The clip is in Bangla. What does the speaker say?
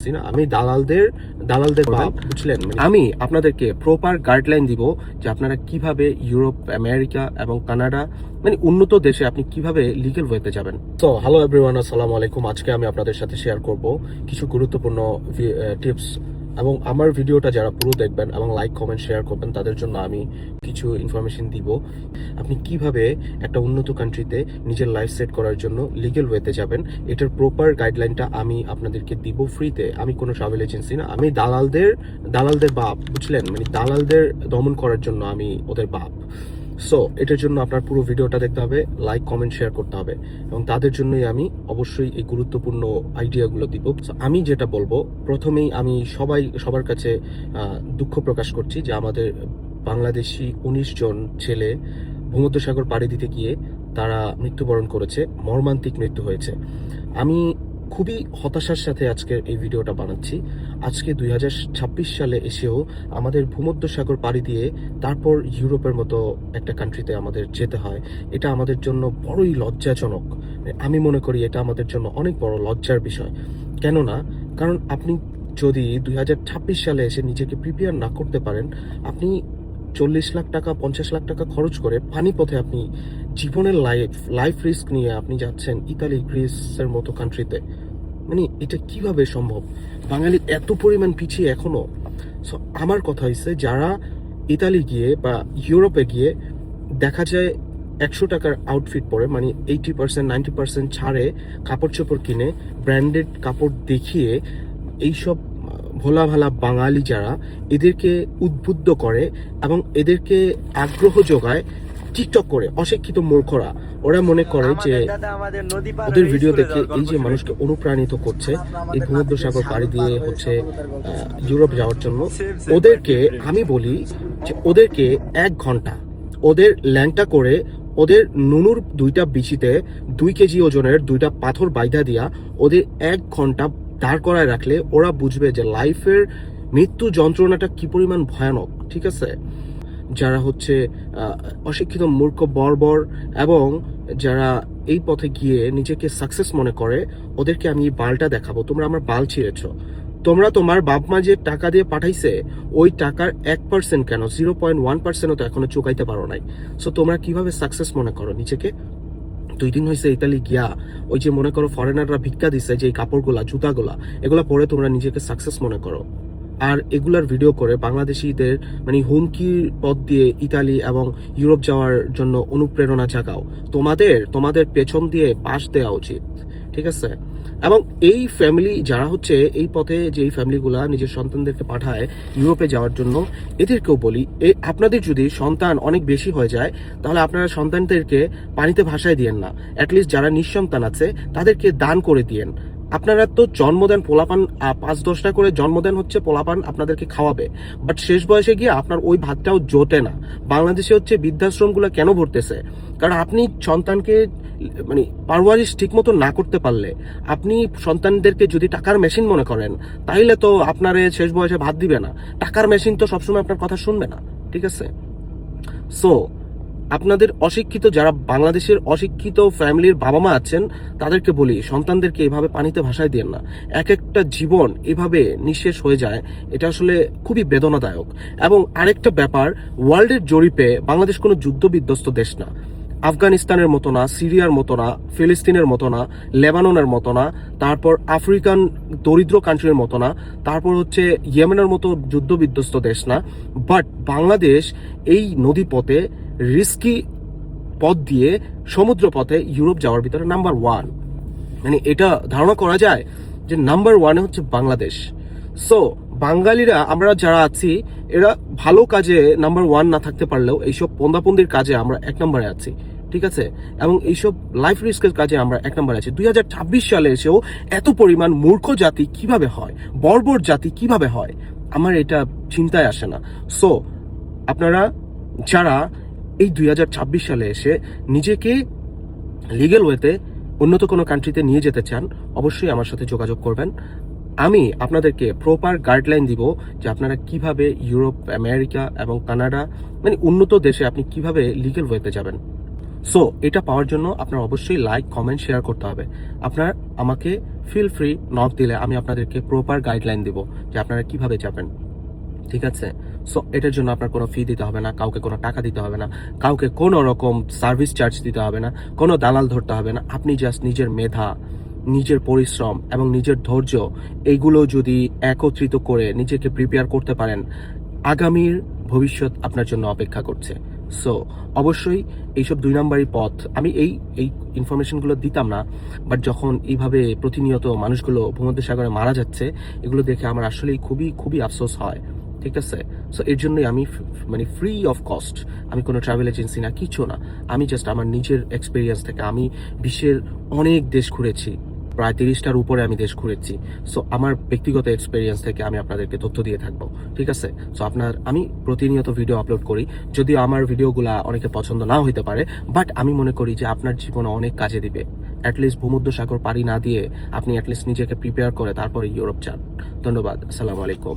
না আমি দালালদের বাপ বুঝলেন। আমি আপনাদেরকে প্রপার গাইডলাইন দিব যে আপনারা কিভাবে ইউরোপ, আমেরিকা এবং কানাডা উন্নত দেশে আপনি কিভাবে লিগ্যাল ওয়েতে যাবেন। তো হ্যালো এভরিওয়ান, আসসালামু আলাইকুম। আজকে আমি আপনাদের সাথে শেয়ার করব কিছু গুরুত্বপূর্ণ টিপস, এবং আমার ভিডিওটা যারা পুরো দেখবেন এবং লাইক কমেন্ট শেয়ার করবেন তাদের জন্য আমি কিছু ইনফরমেশন দিব। আপনি কিভাবে একটা উন্নত কান্ট্রিতে নিজের লাইফ সেট করার জন্য লিগ্যাল ওয়েতে যাবেন, এটার প্রপার গাইডলাইনটা আমি আপনাদেরকে দিব ফ্রিতে। আমি কোনো ট্রাভেল এজেন্সি না, আমি দালালদের বাপ বুঝলেন। দালালদের দমন করার জন্য আমি ওদের বাপ। সো এটার জন্য আপনার পুরো ভিডিওটা দেখতে হবে, লাইক কমেন্ট শেয়ার করতে হবে, এবং তাদের জন্যই আমি অবশ্যই এই গুরুত্বপূর্ণ আইডিয়াগুলো দিব। আমি যেটা বলবো, প্রথমেই আমি সবার কাছে দুঃখ প্রকাশ করছি যে আমাদের বাংলাদেশি 19 জন ছেলে ভূমধ্যসাগর পাড়ি দিতে গিয়ে তারা মৃত্যুবরণ করেছে, মর্মান্তিক মৃত্যু হয়েছে। আমি খুবই হতাশার সাথে আজকের এই ভিডিওটা বানাচ্ছি। আজকে 2026 সালে এসেও আমাদের ভূমধ্যসাগর পাড়ি দিয়ে তারপর ইউরোপের মতো একটা কান্ট্রিতে আমাদের যেতে হয়। এটা আমাদের জন্য বড়ই লজ্জাজনক। আমি মনে করি এটা আমাদের জন্য অনেক বড় লজ্জার বিষয়। কেননা কারণ আপনি যদি 2026 সালে এসে নিজেকে প্রিপেয়ার না করতে পারেন, আপনি 40 লাখ টাকা 50 লাখ টাকা খরচ করে পানিপথে আপনি জীবনের লাইফ রিস্ক নিয়ে আপনি যাচ্ছেন ইতালি, গ্রিসের মতো কান্ট্রিতে। এটা কিভাবে সম্ভব? বাঙালি এত পরিমাণ পিছিয়ে এখনো। সো আমার কথা হচ্ছে, যারা ইতালি গিয়ে বা ইউরোপে গিয়ে দেখা যায় 100 টাকার আউটফিট পরে, 80% 90% ছাড়ে কাপড় চোপড় কিনে, ব্র্যান্ডেড কাপড় দেখিয়ে এইসব ভোলা ভালা বাঙালি যারা এদেরকে উদ্বুদ্ধ করে এবং এদেরকে আগ্রহ যোগায় টিকটক করে, অশিক্ষিত মূর্খরা ওরা মনে করে যে ওদের ভিডিও দেখে এই যে মানুষকে অনুপ্রাণিত করছে এই ভূমধ্যসাগর পাড়ি দিয়ে ইউরোপ যাওয়ার জন্য, ওদেরকে আমি বলি যে ওদেরকে 1 ঘন্টা ওদের ল্যাংটা করে ওদের নুনুর 2টা বিচিতে 2 কেজি ওজনের 2টা পাথর বাইধা দিয়া ওদের 1 ঘন্টা দাঁড় করায় রাখলে ওরা বুঝবে যে লাইফের মৃত্যু যন্ত্রণাটা কি পরিমাণ ভয়ানক। ঠিক আছে, যারা অশিক্ষিত মূর্খ বর্বর এবং যারা এই পথে গিয়ে নিজেকে সাকসেস মনে করে, ওদেরকে আমি বালটা দেখাবো। তোমরা আমার বাল ছিঁড়েছ। তোমরা তোমার বাপ মা যে টাকা দিয়ে পাঠাইছে ওই টাকার 1% কেন 0.1%ও তো এখনো চুকাইতে পারো নাই। সো তোমরা কিভাবে সাকসেস মনে করো নিজেকে? 2 দিন হয়েছে ইতালি গিয়া ওই যে মনে করো ফরেনাররা ভিক্ষা দিছে যে কাপড়গুলা, জুতাগুলা, এগুলা পরে তোমরা নিজেকে সাকসেস মনে করো, আর এগুলার ভিডিও করে বাংলাদেশিদের হুমকির পথ দিয়ে ইতালি এবং ইউরোপ যাওয়ার জন্য অনুপ্রেরণা জাগাও। তোমাদের পেছন দিয়ে পাশ দেওয়া উচিত। ঠিক আছে, এবং এই ফ্যামিলি যারা এই পথে যে এই ফ্যামিলিগুলা নিজের সন্তানদেরকে পাঠায় ইউরোপে যাওয়ার জন্য, এদেরকেও বলি, আপনাদের যদি সন্তান অনেক বেশি হয়ে যায় তাহলে আপনারা সন্তানদেরকে পানিতে ভাসায় দিয়েন না। অ্যাটলিস্ট যারা নিঃসন্তান আছে তাদেরকে দান করে দিয়েন। আপনারা তো জন্ম দেন পোলাপান, 5-10টা করে জন্ম দেন, পোলাপান আপনাদেরকে খাওয়াবে, বাট শেষ বয়সে গিয়ে আপনার ওই ভাতটাও জোটে না। বাংলাদেশে বৃদ্ধাশ্রমগুলো কেন ভরতেছে? কারণ আপনি সন্তানকে পারওয়ারিশ ঠিক মতো না করতে পারলে, আপনি সন্তানদেরকে যদি টাকার মেশিন মনে করেন, তাইলে তো আপনারে শেষ বয়সে ভাত দিবে না। টাকার মেশিন তো সবসময় আপনার কথা শুনবে না। ঠিক আছে, সো আপনাদের অশিক্ষিত যারা বাংলাদেশের অশিক্ষিত ফ্যামিলির বাবা মা আছেন তাদেরকে বলি, সন্তানদেরকে এভাবে পানিতে ভাসায় দিয়েন না। এক একটা জীবন এভাবে নিঃশেষ হয়ে যায়, এটা আসলে খুবই বেদনাদায়ক। এবং আরেকটা ব্যাপার, ওয়ার্ল্ডের জরিপে বাংলাদেশ কোনো যুদ্ধ বিধ্বস্ত দেশ না। আফগানিস্তানের মতো না, সিরিয়ার মতো না, ফিলিস্তিনের মতো না, লেবাননের মতো না, তারপর আফ্রিকান দরিদ্র কান্ট্রির মতো না, তারপর ইয়েমেনের মতো যুদ্ধ বিধ্বস্ত দেশ না। বাট বাংলাদেশ এই নদী পথে রিস্কি পথ দিয়ে সমুদ্র পথে ইউরোপ যাওয়ার ভিতরে নাম্বার 1। এটা ধারণা করা যায় যে নাম্বার 1 বাংলাদেশ। সো বাঙালিরা আমরা যারা আছি এরা ভালো কাজে নাম্বার 1 না থাকতে পারলেও এইসব পন্দাপন্দির কাজে আমরা 1 নম্বরে আছি। ঠিক আছে, এবং এইসব লাইফ রিস্কের কাজে আমরা 1 নম্বরে আছি। 2026 সালে এসেও এত পরিমাণ মূর্খ জাতি কিভাবে হয়, বর্বর জাতি কিভাবে হয়, আমার এটা চিন্তায় আসে না। সো আপনারা যারা এই 2026 সালে এসে নিজেকে লিগ্যাল ওয়েতে উন্নত কোনো কান্ট্রিতে নিয়ে যেতে চান, অবশ্যই আমার সাথে যোগাযোগ করবেন। আমি আপনাদেরকে প্রপার গাইডলাইন দিব যে আপনারা কিভাবে ইউরোপ, আমেরিকা এবং কানাডা উন্নত দেশে আপনি কিভাবে লিগ্যাল ওয়েতে যাবেন। সো এটা পাওয়ার জন্য আপনার অবশ্যই লাইক, কমেন্ট, শেয়ার করতে হবে। আপনার আমাকে ফিল ফ্রি নক দিলে আমি আপনাদেরকে প্রপার গাইডলাইন দিব যে আপনারা কিভাবে যাবেন, ঠিক আছে? সো এটার জন্য আপনার কোনো ফি দিতে হবে না, কাউকে কোনো টাকা দিতে হবে না, কাউকে কোনো রকম সার্ভিস চার্জ দিতে হবে না, কোনো দালাল ধরতে হবে না। আপনি জাস্ট নিজের মেধা, নিজের পরিশ্রম এবং নিজের ধৈর্য এইগুলো যদি একত্রিত করে নিজেকে প্রিপেয়ার করতে পারেন, আগামীর ভবিষ্যৎ আপনার জন্য অপেক্ষা করছে। সো অবশ্যই এইসব 2 নাম্বারই পথ। আমি এই ইনফরমেশনগুলো দিতাম না, বাট যখন এইভাবে প্রতিনিয়ত মানুষগুলো ভূমধ্যসাগরে মারা যাচ্ছে, এগুলো দেখে আমার আসলেই খুবই আফসোস হয়, ঠিক আছে? সো এর জন্যই আমি মানে ফ্রি অফ কস্ট, আমি কোনো ট্রাভেল এজেন্সি না, কিছু না, আমি জাস্ট আমার নিজের এক্সপিরিয়েন্স থেকে, আমি বিশ্বের অনেক দেশ ঘুরেছি, প্রায় 30টার উপরে আমি দেশ ঘুরেছি। সো আমার ব্যক্তিগত এক্সপিরিয়েন্স থেকে আমি আপনাদেরকে তথ্য দিয়ে থাকবো, ঠিক আছে? সো আমি প্রতিনিয়ত ভিডিও আপলোড করি, যদিও আমার ভিডিওগুলা অনেকে পছন্দ নাও হতে পারে, বাট আমি মনে করি যে আপনার জীবনে অনেক কাজে দিবে। অ্যাটলিস্ট ভূমধ্যসাগর পাড়ি না দিয়ে আপনি অ্যাটলিস্ট নিজেকে প্রিপেয়ার করে তারপরে ইউরোপ যান। ধন্যবাদ। আসসালামু আলাইকুম।